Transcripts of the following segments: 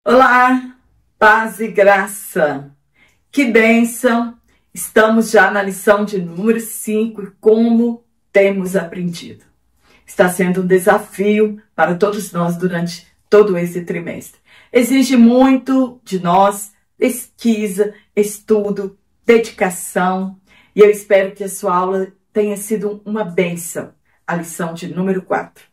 Olá, paz e graça. Que bênção! Estamos já na lição de número 5 e como temos aprendido. Está sendo um desafio para todos nós durante todo esse trimestre. Exige muito de nós, pesquisa, estudo, dedicação. E eu espero que a sua aula tenha sido uma bênção, a lição de número 4.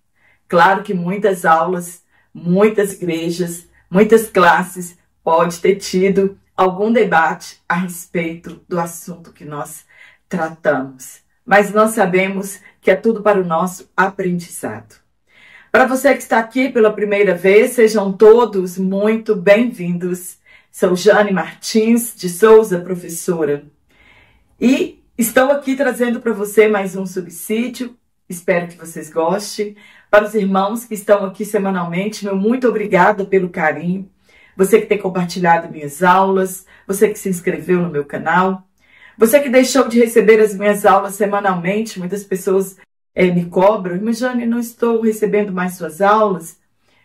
Claro que muitas aulas, muitas igrejas, muitas classes pode ter tido algum debate a respeito do assunto que nós tratamos. Mas nós sabemos que é tudo para o nosso aprendizado. Para você que está aqui pela primeira vez, sejam todos muito bem-vindos. Sou Jane Martins de Souza, professora. E estou aqui trazendo para você mais um subsídio. Espero que vocês gostem. Para os irmãos que estão aqui semanalmente, meu muito obrigada pelo carinho. Você que tem compartilhado minhas aulas, você que se inscreveu no meu canal, você que deixou de receber as minhas aulas semanalmente. Muitas pessoas me cobram, mas Jane, não estou recebendo mais suas aulas.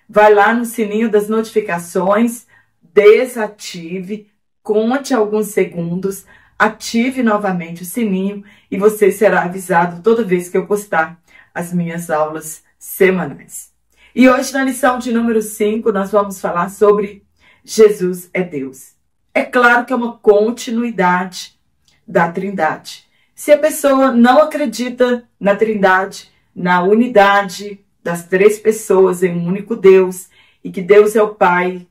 Vai lá no sininho das notificações, desative, conte alguns segundos, ative novamente o sininho e você será avisado toda vez que eu postar as minhas aulas semanais. E hoje, na lição de número 5, nós vamos falar sobre Jesus é Deus. É claro que é uma continuidade da Trindade. Se a pessoa não acredita na Trindade, na unidade das três pessoas em um único Deus, e que Deus é o Pai,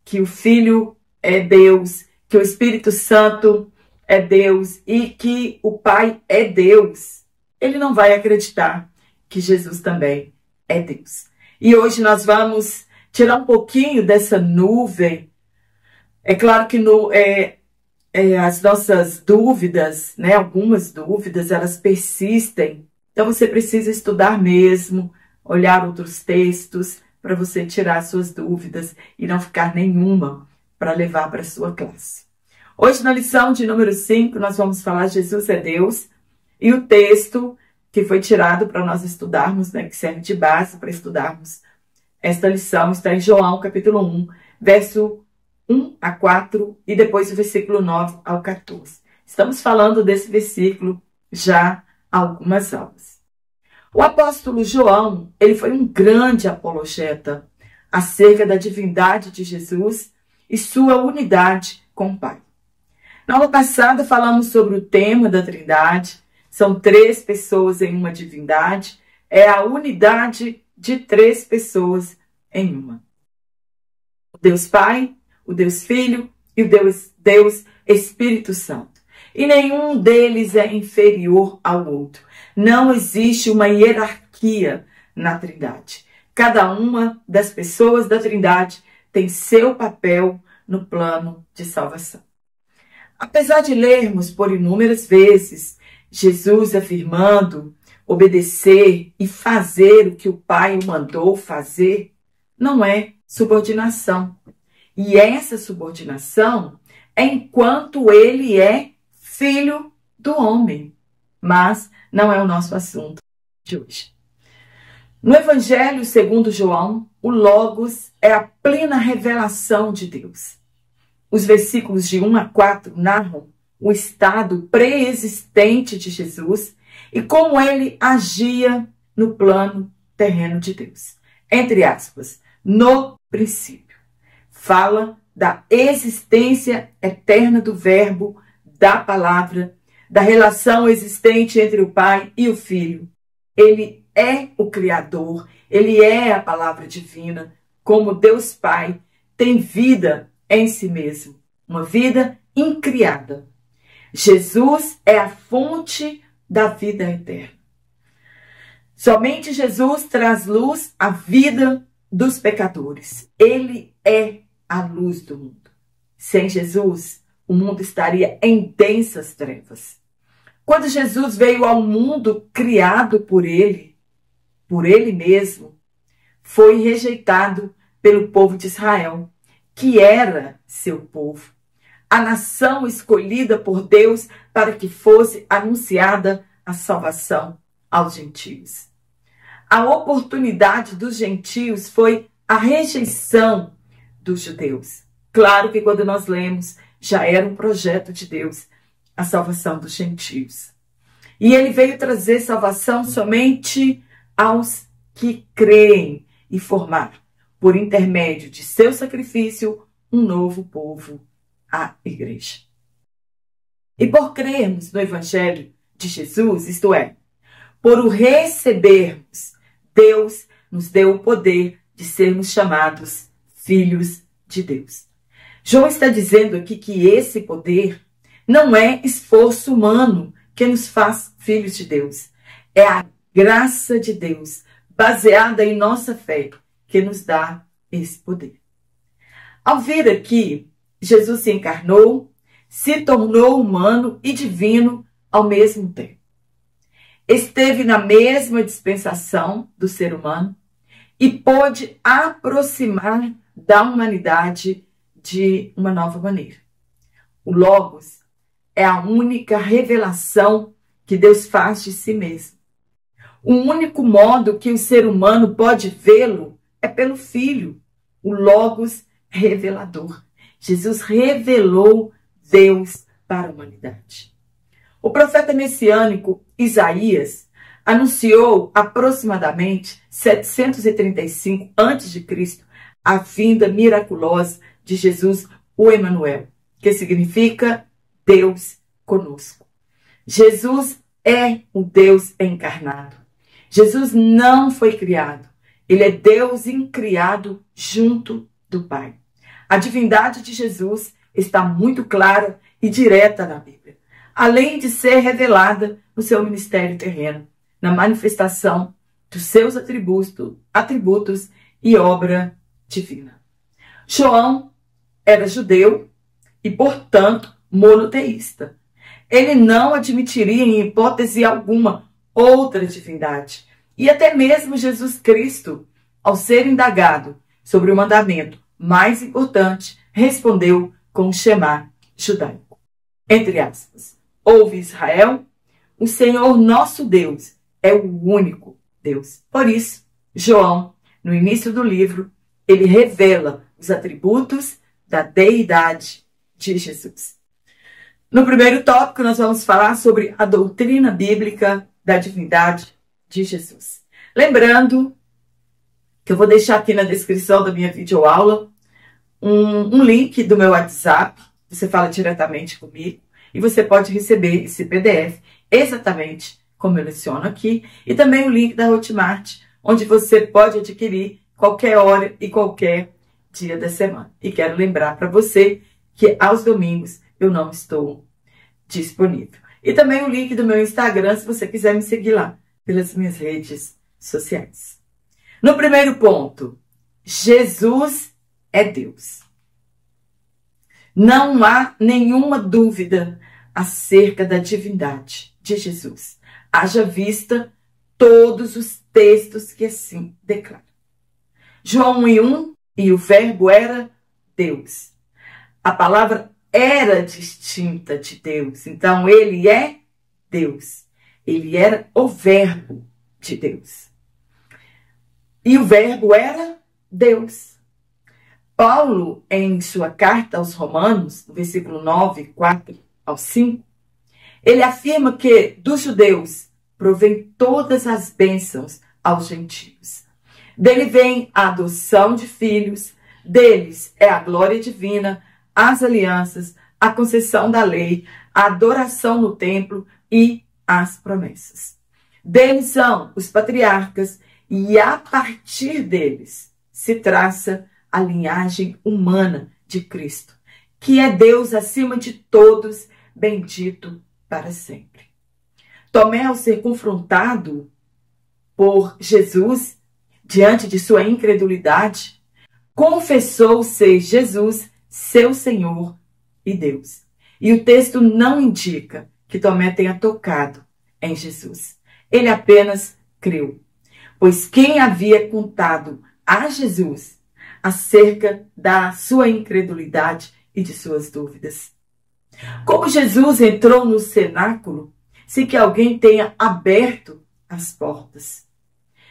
que o Filho é Deus, que o Espírito Santo é Deus e que o Pai é Deus, ele não vai acreditar que Jesus também é Deus. E hoje nós vamos tirar um pouquinho dessa nuvem. É claro que as nossas dúvidas, né, algumas dúvidas, elas persistem. Então você precisa estudar mesmo, olhar outros textos para você tirar suas dúvidas e não ficar nenhuma para levar para a sua classe. Hoje, na lição de número 5, nós vamos falar Jesus é Deus. E o texto que foi tirado para nós estudarmos, né, que serve de base para estudarmos esta lição, está em João, capítulo 1, verso 1 a 4 e depois o versículo 9 ao 14. Estamos falando desse versículo já há algumas aulas. O apóstolo João, ele foi um grande apologeta acerca da divindade de Jesus e sua unidade com o Pai. Na aula passada falamos sobre o tema da Trindade. São três pessoas em uma divindade. É a unidade de três pessoas em uma. O Deus Pai, o Deus Filho e o Deus Espírito Santo. E nenhum deles é inferior ao outro. Não existe uma hierarquia na Trindade. Cada uma das pessoas da Trindade tem seu papel no plano de salvação. Apesar de lermos por inúmeras vezes Jesus afirmando obedecer e fazer o que o Pai o mandou fazer, não é subordinação. E essa subordinação é enquanto ele é filho do homem. Mas não é o nosso assunto de hoje. No Evangelho segundo João, o Logos é a plena revelação de Deus. Os versículos de 1 a 4 narram o estado pré-existente de Jesus e como ele agia no plano terreno de Deus. Entre aspas, no princípio. Fala da existência eterna do Verbo, da palavra, da relação existente entre o Pai e o Filho. Ele é o Criador, ele é a palavra divina, como Deus Pai tem vida em si mesmo, uma vida incriada. Jesus é a fonte da vida eterna. Somente Jesus traz luz à vida dos pecadores. Ele é a luz do mundo. Sem Jesus, o mundo estaria em densas trevas. Quando Jesus veio ao mundo criado por ele mesmo, foi rejeitado pelo povo de Israel, que era seu povo, a nação escolhida por Deus para que fosse anunciada a salvação aos gentios. A oportunidade dos gentios foi a rejeição dos judeus. Claro que quando nós lemos, já era um projeto de Deus a salvação dos gentios. E ele veio trazer salvação somente aos que creem e formar, por intermédio de seu sacrifício, um novo povo, a igreja. E por crermos no Evangelho de Jesus, isto é, por o recebermos, Deus nos deu o poder de sermos chamados filhos de Deus. João está dizendo aqui que esse poder não é esforço humano que nos faz filhos de Deus. É a graça de Deus, baseada em nossa fé, que nos dá esse poder. Ao vir aqui, Jesus se encarnou, se tornou humano e divino ao mesmo tempo. Esteve na mesma dispensação do ser humano e pôde aproximar da humanidade de uma nova maneira. O Logos é a única revelação que Deus faz de si mesmo. O único modo que o ser humano pode vê-lo é pelo Filho, o Logos revelador. Jesus revelou Deus para a humanidade. O profeta messiânico Isaías anunciou aproximadamente 735 a.C. a vinda miraculosa de Jesus, o Emanuel, que significa Deus conosco. Jesus é o Deus encarnado. Jesus não foi criado. Ele é Deus incriado junto do Pai. A divindade de Jesus está muito clara e direta na Bíblia, além de ser revelada no seu ministério terreno, na manifestação dos seus atributos e obra divina. João era judeu e, portanto, monoteísta. Ele não admitiria em hipótese alguma outra divindade. E até mesmo Jesus Cristo, ao ser indagado sobre o mandamento mais importante, respondeu com o Shema judaico. Entre aspas, ouve Israel, o Senhor nosso Deus é o único Deus. Por isso, João, no início do livro, ele revela os atributos da deidade de Jesus. No primeiro tópico, nós vamos falar sobre a doutrina bíblica da divindade de Jesus. Lembrando que eu vou deixar aqui na descrição da minha videoaula um link do meu WhatsApp. Você fala diretamente comigo e você pode receber esse PDF exatamente como eu leciono aqui. E também o link da Hotmart, onde você pode adquirir qualquer hora e qualquer dia da semana. E quero lembrar para você que aos domingos eu não estou disponível. E também o link do meu Instagram, se você quiser me seguir lá pelas minhas redes sociais. No primeiro ponto, Jesus é Deus. Não há nenhuma dúvida acerca da divindade de Jesus. Haja vista todos os textos que assim declaram. João 1:1, e o verbo era Deus. A palavra era distinta de Deus. Então, ele é Deus. Ele era o verbo de Deus. E o verbo era Deus. Paulo, em sua carta aos Romanos, no versículo 9, 4 ao 5, ele afirma que dos judeus provém todas as bênçãos aos gentios. Dele vem a adoção de filhos, deles é a glória divina, as alianças, a concessão da lei, a adoração no templo e as promessas. Deles são os patriarcas e a partir deles se traça a linhagem humana de Cristo, que é Deus acima de todos, bendito para sempre. Tomé, ao ser confrontado por Jesus diante de sua incredulidade, confessou ser Jesus seu Senhor e Deus. E o texto não indica que Tomé tenha tocado em Jesus. Ele apenas creu, pois quem havia contado a Jesus acerca da sua incredulidade e de suas dúvidas? Como Jesus entrou no cenáculo sem que alguém tenha aberto as portas?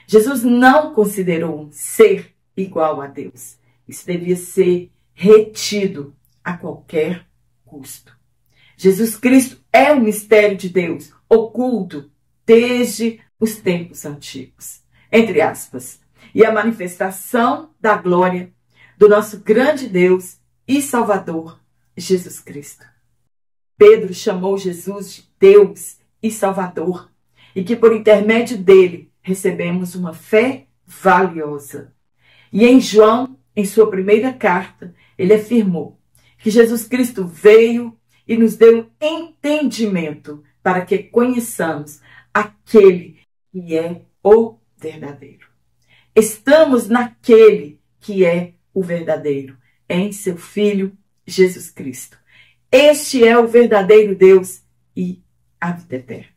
Jesus não considerou um ser igual a Deus. Isso devia ser retido a qualquer custo. Jesus Cristo é o mistério de Deus, oculto desde os tempos antigos, entre aspas, e a manifestação da glória do nosso grande Deus e Salvador, Jesus Cristo. Pedro chamou Jesus de Deus e Salvador, e que por intermédio dele recebemos uma fé valiosa. E em João, em sua primeira carta, ele afirmou que Jesus Cristo veio e nos deu entendimento para que conheçamos aquele que é o verdadeiro. Estamos naquele que é o verdadeiro, em seu Filho Jesus Cristo. Este é o verdadeiro Deus e a vida eterna.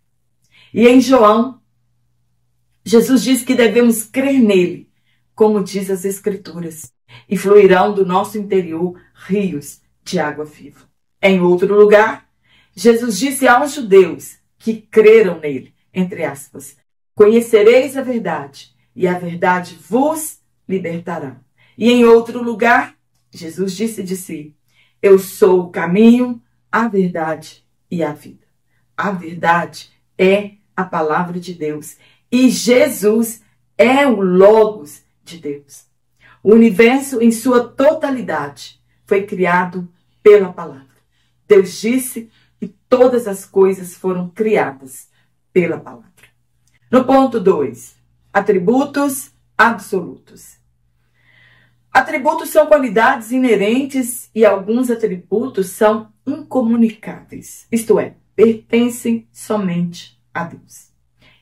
E em João, Jesus diz que devemos crer nele, como diz as Escrituras, e fluirão do nosso interior rios de água viva. Em outro lugar, Jesus disse aos judeus que creram nele, entre aspas, conhecereis a verdade, e a verdade vos libertará. E em outro lugar, Jesus disse de si, eu sou o caminho, a verdade e a vida. A verdade é a palavra de Deus. E Jesus é o Logos de Deus. O universo em sua totalidade foi criado pela palavra. Deus disse e todas as coisas foram criadas pela palavra. No ponto 2, atributos absolutos. Atributos são qualidades inerentes e alguns atributos são incomunicáveis, isto é, pertencem somente a Deus.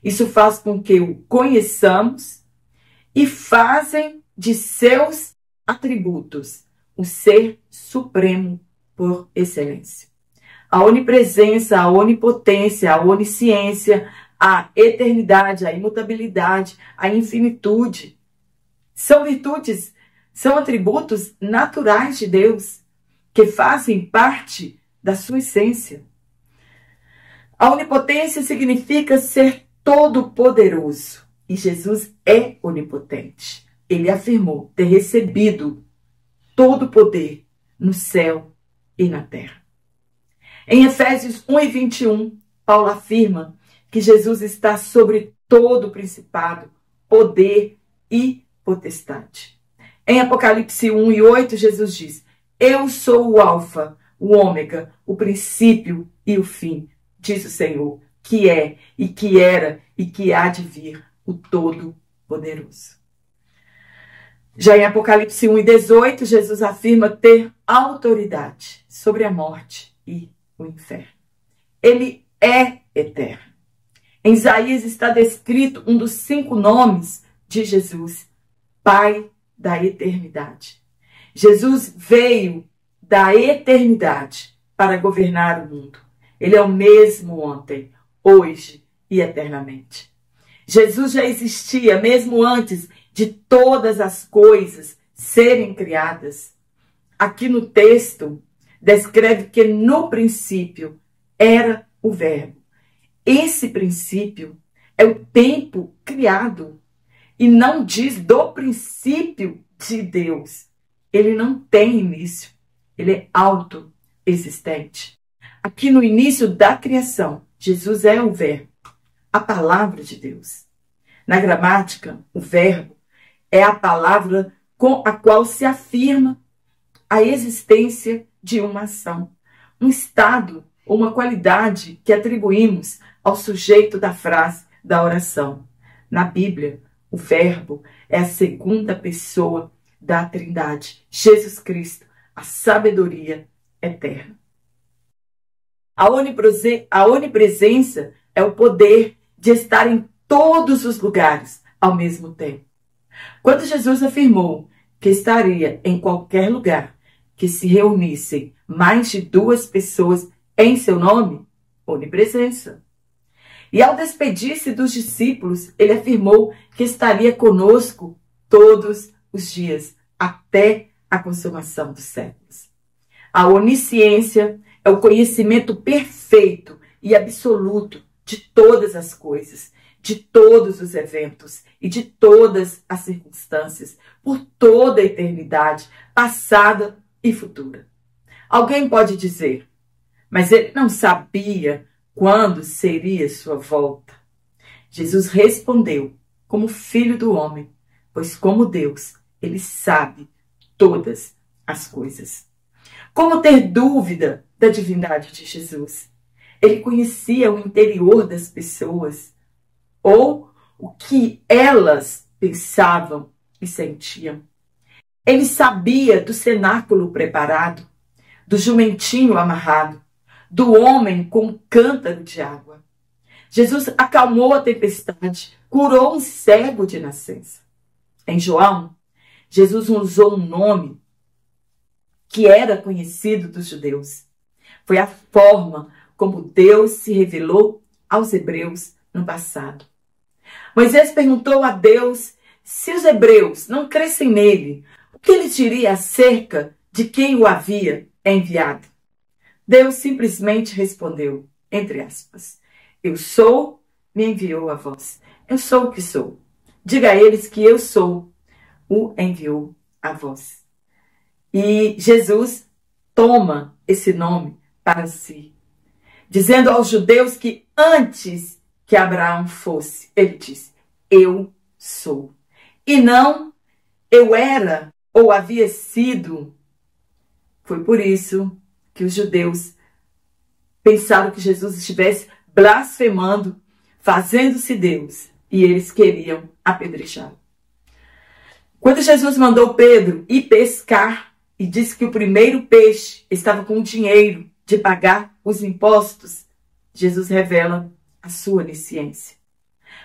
Isso faz com que o conheçamos e fazem de seus atributos o ser supremo por excelência. A onipresença, a onipotência, a onisciência, a eternidade, a imutabilidade, a infinitude são virtudes, são atributos naturais de Deus que fazem parte da sua essência. A onipotência significa ser todo-poderoso e Jesus é onipotente. Ele afirmou ter recebido todo o poder no céu e na terra. Em Efésios 1:21, Paulo afirma que Jesus está sobre todo o principado, poder e potestade. Em Apocalipse 1:8, Jesus diz, eu sou o alfa, o ômega, o princípio e o fim, diz o Senhor, que é e que era e que há de vir, o Todo-Poderoso. Já em Apocalipse 1:18, Jesus afirma ter autoridade sobre a morte e o inferno. Ele é eterno. Em Isaías está descrito um dos 5 nomes de Jesus, Pai da eternidade. Jesus veio da eternidade para governar o mundo. Ele é o mesmo ontem, hoje e eternamente. Jesus já existia mesmo antes de todas as coisas serem criadas. Aqui no texto, descreve que no princípio era o Verbo. Esse princípio é o tempo criado e não diz do princípio de Deus. Ele não tem início, ele é autoexistente. Aqui no início da criação, Jesus é o Verbo, a palavra de Deus. Na gramática, o verbo é a palavra com a qual se afirma a existência de uma ação, um estado ou uma qualidade que atribuímos ao sujeito da frase, da oração. Na Bíblia, o verbo é a segunda pessoa da Trindade, Jesus Cristo, a sabedoria eterna. A onipresença é o poder de estar em todos os lugares ao mesmo tempo. Quando Jesus afirmou que estaria em qualquer lugar que se reunissem mais de 2 pessoas em seu nome, onipresença. E ao despedir-se dos discípulos, ele afirmou que estaria conosco todos os dias, até a consumação dos séculos. A onisciência é o conhecimento perfeito e absoluto de todas as coisas, de todos os eventos e de todas as circunstâncias, por toda a eternidade, passada e futura. Alguém pode dizer, mas ele não sabia quando seria sua volta. Jesus respondeu, como filho do homem, pois como Deus, ele sabe todas as coisas. Como ter dúvida da divindade de Jesus? Ele conhecia o interior das pessoas, ou o que elas pensavam e sentiam. Ele sabia do cenáculo preparado, do jumentinho amarrado, do homem com um cântaro de água. Jesus acalmou a tempestade, curou um cego de nascença. Em João, Jesus usou um nome que era conhecido dos judeus. Foi a forma como Deus se revelou aos hebreus no passado. Moisés perguntou a Deus se os hebreus não crescem nele, o que ele diria acerca de quem o havia enviado. Deus simplesmente respondeu, entre aspas, eu sou, me enviou a vós. Eu sou o que sou. Diga a eles que eu sou, o enviou a vós. E Jesus toma esse nome para si, dizendo aos judeus que antes que Abraão fosse, ele disse, eu sou. E não, eu era ou havia sido. Foi por isso que os judeus pensaram que Jesus estivesse blasfemando, fazendo-se Deus, e eles queriam apedrejá-lo. Quando Jesus mandou Pedro ir pescar e disse que o primeiro peixe estava com o dinheiro de pagar os impostos, Jesus revela a sua onisciência.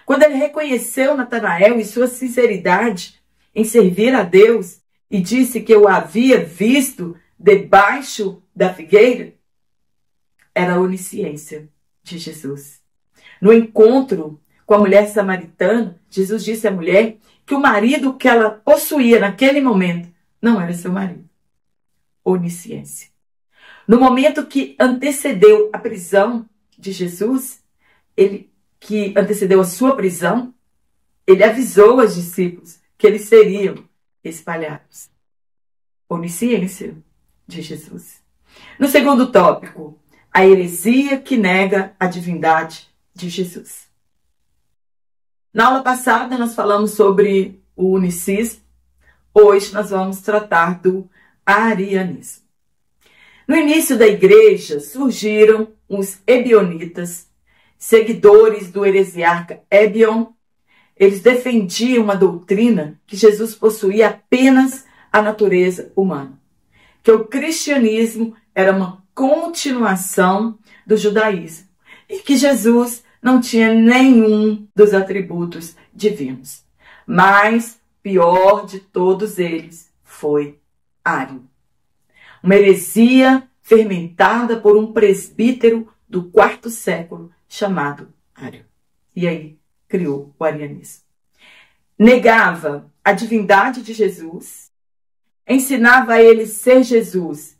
Quando ele reconheceu Natanael e sua sinceridade em servir a Deus e disse que o havia visto debaixo da figueira, era a onisciência de Jesus. No encontro com a mulher samaritana, Jesus disse à mulher que o marido que ela possuía naquele momento não era seu marido. Onisciência. No momento que antecedeu a prisão de Jesus, que antecedeu a sua prisão, ele avisou aos discípulos que eles seriam espalhados. Onisciência de Jesus. No segundo tópico, a heresia que nega a divindade de Jesus. Na aula passada nós falamos sobre o unicismo, hoje nós vamos tratar do arianismo. No início da igreja surgiram os ebionitas, seguidores do heresiarca Ebion. Eles defendiam uma doutrina que Jesus possuía apenas a natureza humana, que o cristianismo era uma continuação do judaísmo e que Jesus não tinha nenhum dos atributos divinos. Mas pior de todos eles foi Ário. Uma heresia fermentada por um presbítero do quarto século chamado Ário. E aí criou o arianismo. Negava a divindade de Jesus, ensinava a ele ser Jesus,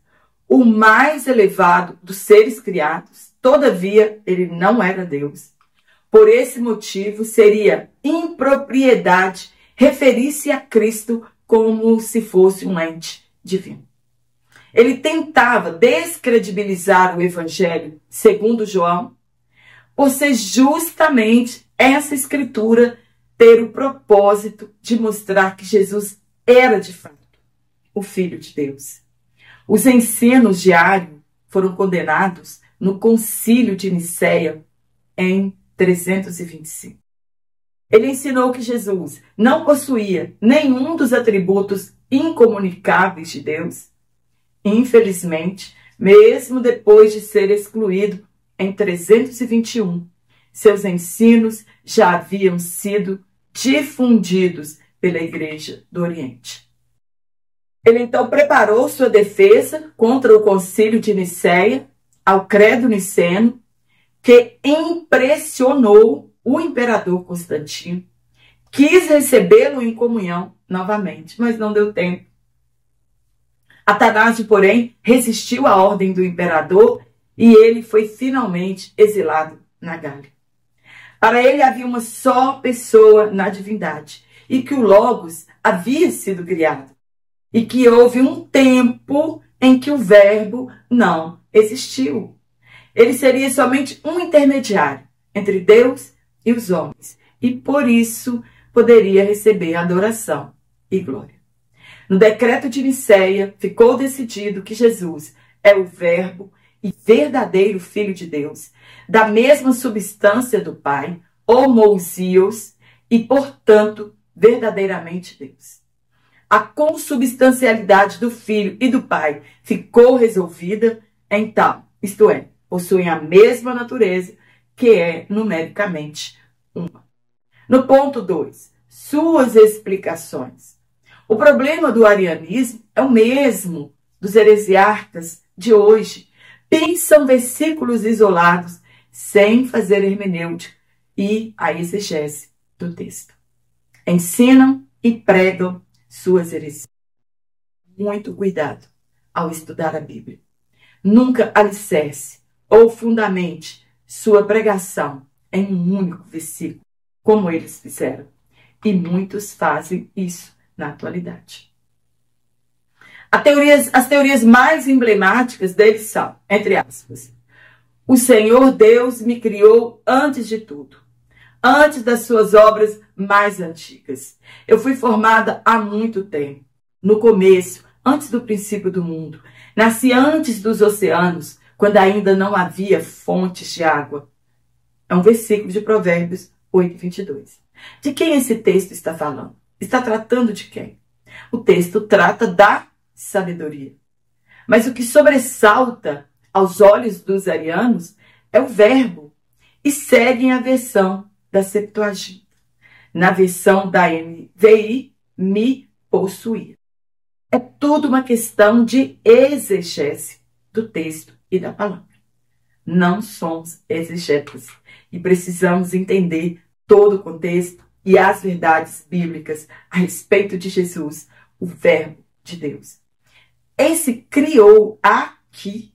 o mais elevado dos seres criados, todavia ele não era Deus. Por esse motivo seria impropriedade referir-se a Cristo como se fosse um ente divino. Ele tentava descredibilizar o Evangelho segundo João, por ser justamente essa escritura ter o propósito de mostrar que Jesus era de fato o Filho de Deus. Os ensinos de Ário foram condenados no Concílio de Nicéia em 325. Ele ensinou que Jesus não possuía nenhum dos atributos incomunicáveis de Deus. Infelizmente, mesmo depois de ser excluído em 321, seus ensinos já haviam sido difundidos pela Igreja do Oriente. Ele então preparou sua defesa contra o Concílio de Nicéia, ao Credo Niceno, que impressionou o imperador Constantino. Quis recebê-lo em comunhão novamente, mas não deu tempo. Atanásio, porém, resistiu à ordem do imperador e ele foi finalmente exilado na Gália. Para ele havia uma só pessoa na divindade e que o Logos havia sido criado. e que houve um tempo em que o Verbo não existiu. Ele seria somente um intermediário entre Deus e os homens, e por isso poderia receber adoração e glória. No decreto de Nicéia, ficou decidido que Jesus é o Verbo e verdadeiro Filho de Deus, da mesma substância do Pai, homoousios, e, portanto, verdadeiramente Deus. A consubstancialidade do Filho e do Pai ficou resolvida, então, isto é, possuem a mesma natureza, que é numericamente uma. No ponto 2, suas explicações. O problema do arianismo é o mesmo dos heresiarcas de hoje. Pensam versículos isolados sem fazer hermenêutica e a exegese do texto. Ensinam e pregam suas heresias. Muito cuidado ao estudar a Bíblia. Nunca alicerce ou fundamente sua pregação em um único versículo, como eles fizeram. E muitos fazem isso na atualidade. As teorias mais emblemáticas deles são, entre aspas, o Senhor Deus me criou antes de tudo, antes das suas obras mais antigas. Eu fui formada há muito tempo, no começo, antes do princípio do mundo. Nasci antes dos oceanos, quando ainda não havia fontes de água. É um versículo de Provérbios 8:22. De quem esse texto está falando? Está tratando de quem? O texto trata da sabedoria. Mas o que sobressalta aos olhos dos arianos é o verbo, e seguem a versão da Septuaginta. Na versão da NVI, me possuía. É tudo uma questão de exegese do texto e da palavra. Não somos exegetas e precisamos entender todo o contexto e as verdades bíblicas a respeito de Jesus, o Verbo de Deus. Esse criou aqui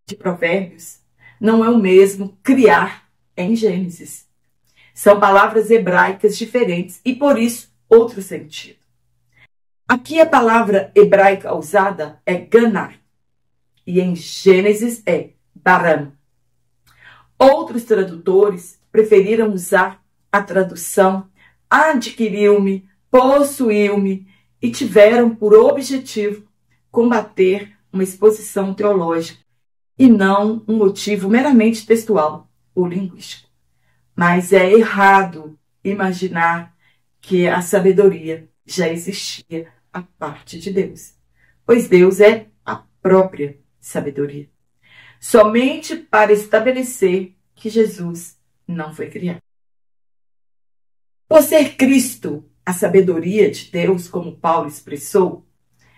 de Provérbios não é o mesmo criar em Gênesis. São palavras hebraicas diferentes e, por isso, outro sentido. Aqui a palavra hebraica usada é ganar e em Gênesis é baram. Outros tradutores preferiram usar a tradução adquiriu-me, possuiu-me e tiveram por objetivo combater uma exposição teológica e não um motivo meramente textual ou linguístico. Mas é errado imaginar que a sabedoria já existia à parte de Deus, pois Deus é a própria sabedoria, somente para estabelecer que Jesus não foi criado. Por ser Cristo a sabedoria de Deus, como Paulo expressou,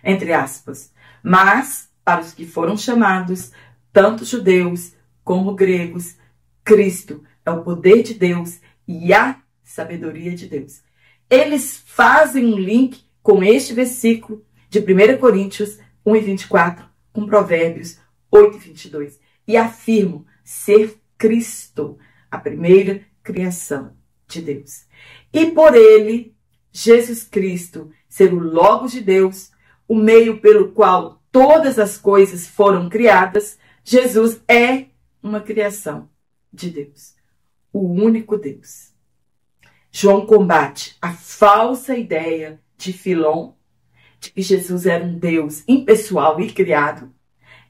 entre aspas, mas para os que foram chamados, tanto judeus como gregos, Cristo é o poder de Deus e a sabedoria de Deus. Eles fazem um link com este versículo de 1 Coríntios 1:24, com Provérbios 8:22, e afirmam ser Cristo a primeira criação de Deus. E por ele, Jesus Cristo, ser o Logos de Deus, o meio pelo qual todas as coisas foram criadas, Jesus é uma criação de Deus, o único Deus. João combate a falsa ideia de Filon de que Jesus era um Deus impessoal e criado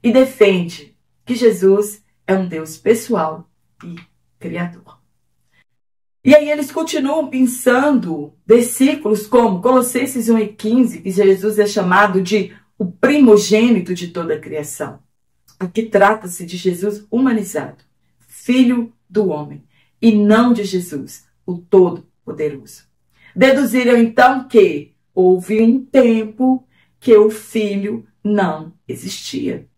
e defende que Jesus é um Deus pessoal e criador. E aí eles continuam pensando versículos como Colossenses 1:15, que Jesus é chamado de o primogênito de toda a criação. Aqui trata-se de Jesus humanizado, filho do homem, e não de Jesus, o Todo-Poderoso. Deduziram então que houve um tempo que o filho não existia.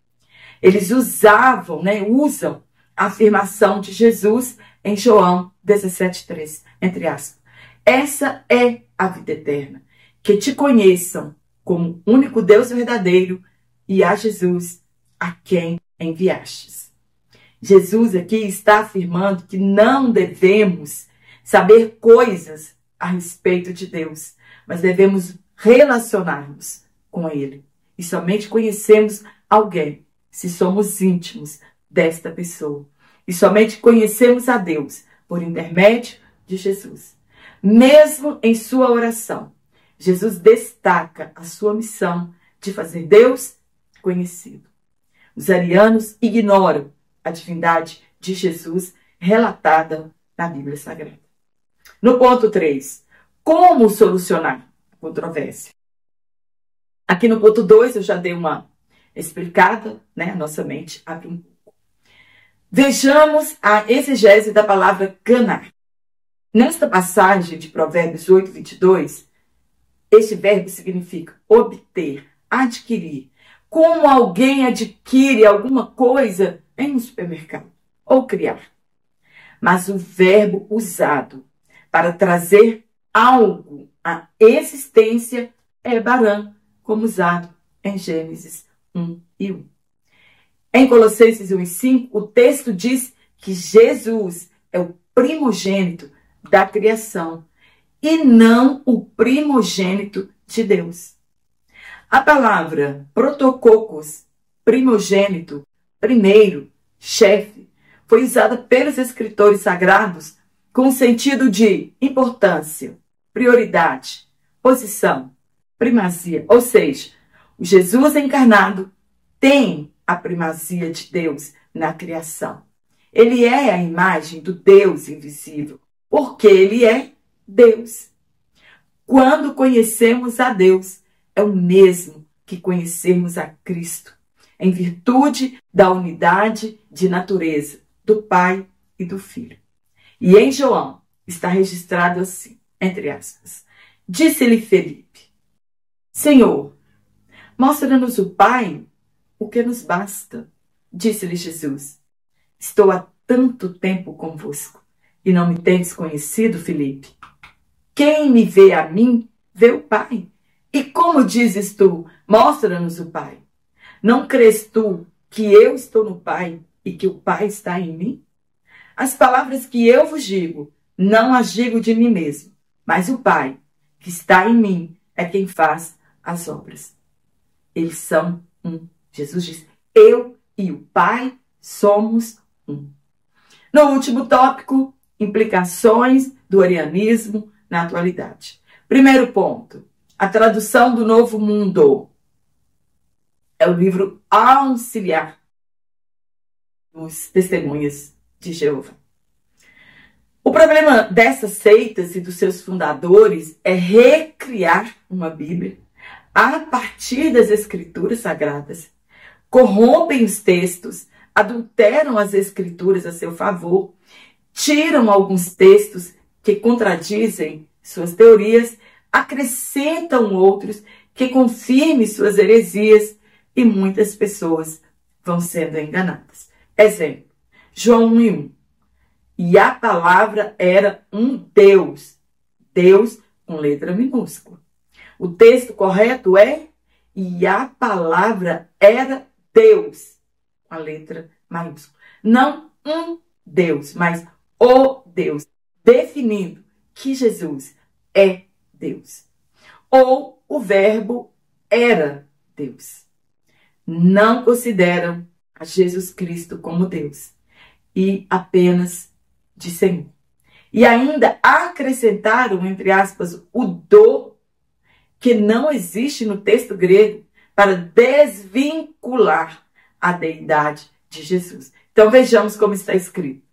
Eles usam a afirmação de Jesus em João 17:3, entre aspas. Essa é a vida eterna, que te conheçam como único Deus verdadeiro e a Jesus a quem enviastes. Jesus aqui está afirmando que não devemos saber coisas a respeito de Deus, mas devemos relacionarmos com Ele. E somente conhecemos alguém se somos íntimos desta pessoa. E somente conhecemos a Deus por intermédio de Jesus. Mesmo em sua oração, Jesus destaca a sua missão de fazer Deus conhecido. Os arianos ignoram a divindade de Jesus relatada na Bíblia Sagrada. No ponto 3, como solucionar a controvérsia? Aqui no ponto 2 eu já dei uma explicada, né? A nossa mente abre um pouco. Vejamos a exegese da palavra ganar. Nesta passagem de Provérbios 8, 22, este verbo significa obter, adquirir. Como alguém adquire alguma coisa em um supermercado ou criar. Mas o verbo usado para trazer algo à existência é baran, como usado em Gênesis 1 e 1. Em Colossenses 1 e 5, o texto diz que Jesus é o primogênito da criação e não o primogênito de Deus. A palavra protococos, primogênito, primeiro, chefe, foi usada pelos escritores sagrados com o sentido de importância, prioridade, posição, primazia. Ou seja, o Jesus encarnado tem a primazia de Deus na criação. Ele é a imagem do Deus invisível, porque ele é Deus. Quando conhecemos a Deus, é o mesmo que conhecermos a Cristo, em virtude da unidade de natureza do Pai e do Filho. E em João está registrado assim, entre aspas, disse-lhe Felipe, Senhor, mostra-nos o Pai, o que nos basta. Disse-lhe Jesus, estou há tanto tempo convosco e não me tendes conhecido, Felipe. Quem me vê a mim, vê o Pai. E como dizes tu, mostra-nos o Pai? Não crês tu que eu estou no Pai e que o Pai está em mim? As palavras que eu vos digo, não as digo de mim mesmo, mas o Pai que está em mim é quem faz as obras. Eles são um. Jesus diz, eu e o Pai somos um. No último tópico, implicações do arianismo na atualidade. Primeiro ponto, a tradução do Novo Mundo. É o livro auxiliar dos Testemunhas de Jeová. O problema dessas seitas e dos seus fundadores é recriar uma Bíblia a partir das Escrituras Sagradas, corrompem os textos, adulteram as Escrituras a seu favor, tiram alguns textos que contradizem suas teorias, acrescentam outros que confirmem suas heresias e muitas pessoas vão sendo enganadas. Exemplo, João 1:1. E a palavra era um Deus. Deus com letra minúscula. O texto correto é e a palavra era Deus com a letra maiúscula. Não um Deus, mas o Deus. Definindo que Jesus é Deus. Ou o verbo era Deus. Não consideram a Jesus Cristo como Deus e apenas de Senhor. E ainda acrescentaram, entre aspas, o do, que não existe no texto grego, para desvincular a deidade de Jesus. Então vejamos como está escrito.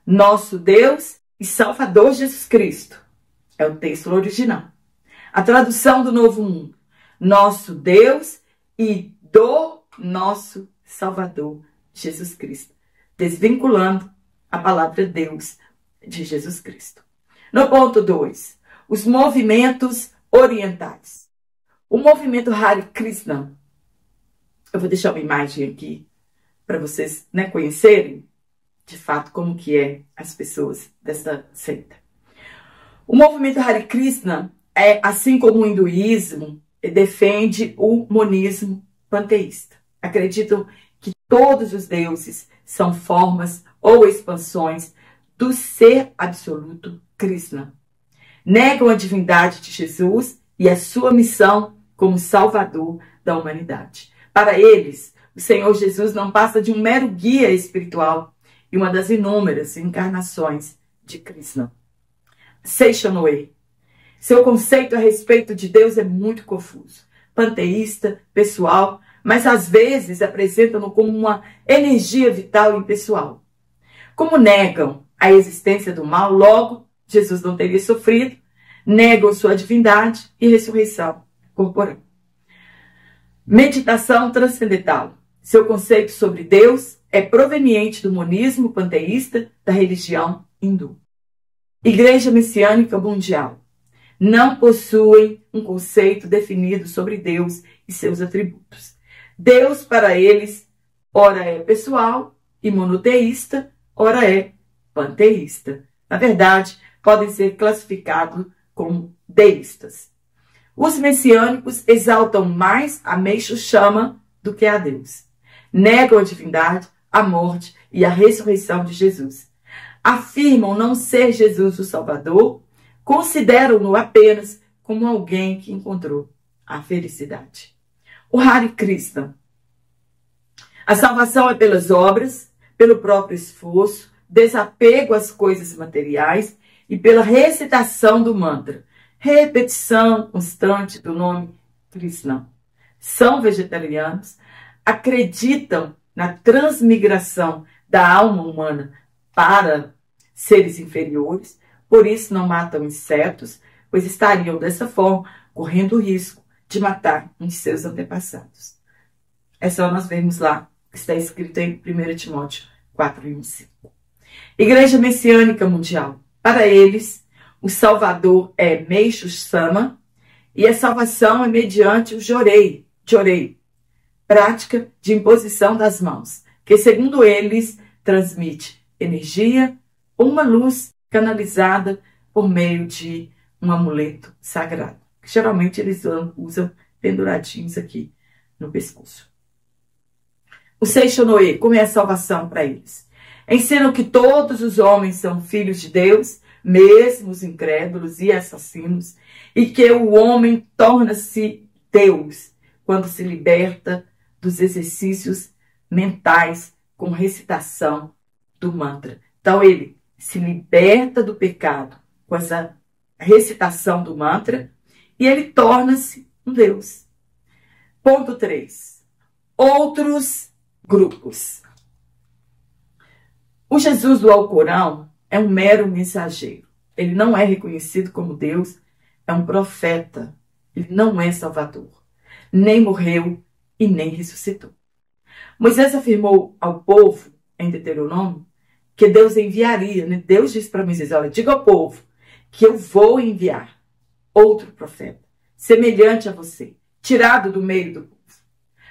Nosso Deus e Salvador Jesus Cristo. É o texto original. A tradução do Novo Mundo. Nosso Deus e do nosso Salvador Jesus Cristo. Desvinculando a palavra Deus de Jesus Cristo. No ponto 2, os movimentos orientais. O movimento Hare Krishna, eu vou deixar uma imagem aqui para vocês conhecerem de fato como que é as pessoas dessa seita. O movimento Hare Krishna, assim como o hinduísmo, defende o monismo panteísta. Acreditam que todos os deuses são formas ou expansões do ser absoluto Krishna. Negam a divindade de Jesus e a sua missão como Salvador da humanidade. Para eles, o Senhor Jesus não passa de um mero guia espiritual e uma das inúmeras encarnações de Krishna. Seishonoe. Seu conceito a respeito de Deus é muito confuso, panteísta, pessoal, mas às vezes apresentam-no como uma energia vital e impessoal. Como negam a existência do mal, logo Jesus não teria sofrido, negam sua divindade e ressurreição corporal. Meditação transcendental. Seu conceito sobre Deus é proveniente do monismo panteísta da religião hindu. Igreja Messiânica Mundial. Não possuem um conceito definido sobre Deus e seus atributos. Deus, para eles, ora é pessoal e monoteísta, ora é panteísta. Na verdade, podem ser classificados como deístas. Os messiânicos exaltam mais a Meixo Chama do que a Deus. Negam a divindade, a morte e a ressurreição de Jesus. Afirmam não ser Jesus o Salvador, consideram-no apenas como alguém que encontrou a felicidade. O Hare Krishna. A salvação é pelas obras, pelo próprio esforço, desapego às coisas materiais e pela recitação do mantra, repetição constante do nome Krishna. São vegetarianos, acreditam na transmigração da alma humana para seres inferiores, por isso não matam insetos, pois estariam dessa forma correndo o risco de matar um de seus antepassados. É só nós vermos lá, está escrito em 1 Timóteo 4:5. Igreja Messiânica Mundial. Para eles, o Salvador é Meixo Sama e a salvação é mediante o Jorei, prática de imposição das mãos, que segundo eles transmite energia ou uma luz canalizada por meio de um amuleto sagrado. Geralmente eles usam penduradinhos aqui no pescoço. O Seishonoe, como é a salvação para eles? Ensinam que todos os homens são filhos de Deus, mesmo os incrédulos e assassinos, e que o homem torna-se Deus quando se liberta dos exercícios mentais com recitação do mantra. Então ele se liberta do pecado com essa recitação do mantra e ele torna-se um Deus. Ponto 3. Outros grupos. O Jesus do Alcorão é um mero mensageiro. Ele não é reconhecido como Deus, é um profeta. Ele não é Salvador. Nem morreu e nem ressuscitou. Moisés afirmou ao povo, em Deuteronômio, que Deus enviaria, né? Deus disse para Moisés, olha, diga ao povo que eu vou enviar outro profeta, semelhante a você, tirado do meio do povo.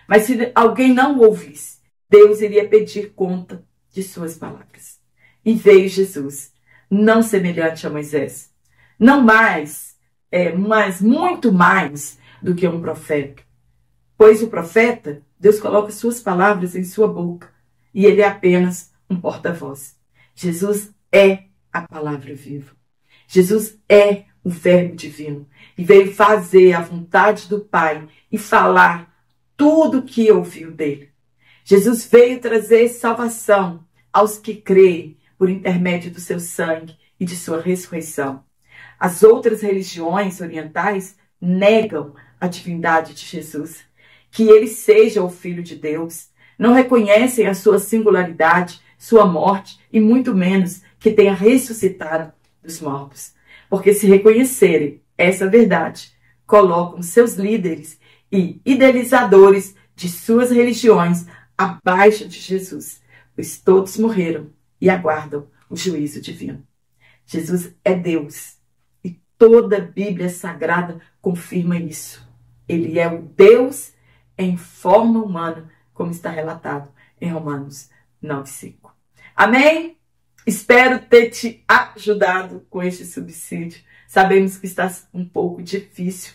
Mas se alguém não o ouvisse, Deus iria pedir conta de suas palavras. E veio Jesus, não semelhante a Moisés, não mais, mas muito mais do que um profeta. Pois o profeta, Deus coloca suas palavras em sua boca e ele é apenas um porta-voz. Jesus é a palavra viva. Jesus é o Verbo divino e veio fazer a vontade do Pai e falar tudo o que ouviu dele. Jesus veio trazer salvação aos que creem por intermédio do seu sangue e de sua ressurreição. As outras religiões orientais negam a divindade de Jesus, que ele seja o Filho de Deus, não reconhecem a sua singularidade, sua morte e muito menos que tenha ressuscitado dos mortos. Porque se reconhecerem essa verdade, colocam seus líderes e idealizadores de suas religiões abaixo de Jesus, pois todos morreram e aguardam o juízo divino. Jesus é Deus e toda a Bíblia Sagrada confirma isso. Ele é o Deus em forma humana, como está relatado em Romanos 9:5. Amém? Espero ter te ajudado com este subsídio. Sabemos que está um pouco difícil,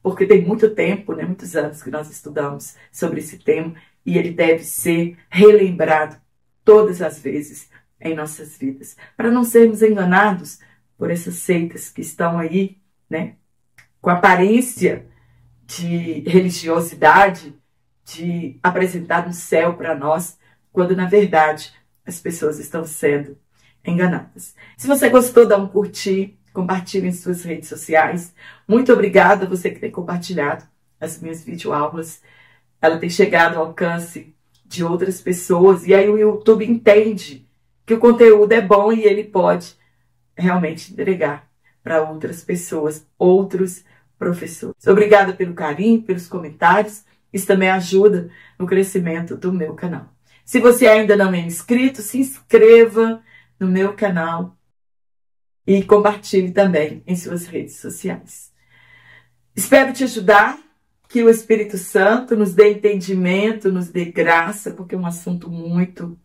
porque tem muito tempo, né, muitos anos que nós estudamos sobre esse tema e ele deve ser relembrado todas as vezes em nossas vidas, para não sermos enganados por essas seitas que estão aí, né, com aparência de religiosidade, de apresentar um céu para nós, quando na verdade as pessoas estão sendo enganadas. Se você gostou, dá um curtir, compartilhe em suas redes sociais. Muito obrigada a você que tem compartilhado as minhas videoaulas. Ela tem chegado ao alcance de outras pessoas e aí o YouTube entende que o conteúdo é bom e ele pode realmente entregar para outras pessoas, outros professores. Obrigada pelo carinho, pelos comentários. Isso também ajuda no crescimento do meu canal. Se você ainda não é inscrito, se inscreva no meu canal e compartilhe também em suas redes sociais. Espero te ajudar, que o Espírito Santo nos dê entendimento, nos dê graça, porque é um assunto muito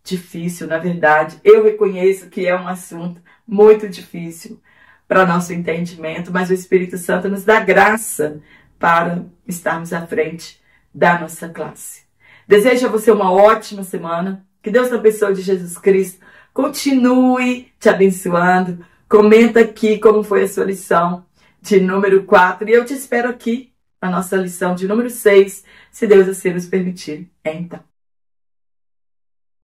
difícil, na verdade. Eu reconheço que é um assunto muito difícil para nosso entendimento, mas o Espírito Santo nos dá graça para estarmos à frente da nossa classe. Desejo a você uma ótima semana. Que Deus, na pessoa de Jesus Cristo, continue te abençoando. Comenta aqui como foi a sua lição de número 4. E eu te espero aqui na nossa lição de número 6, se Deus assim nos permitir. Então.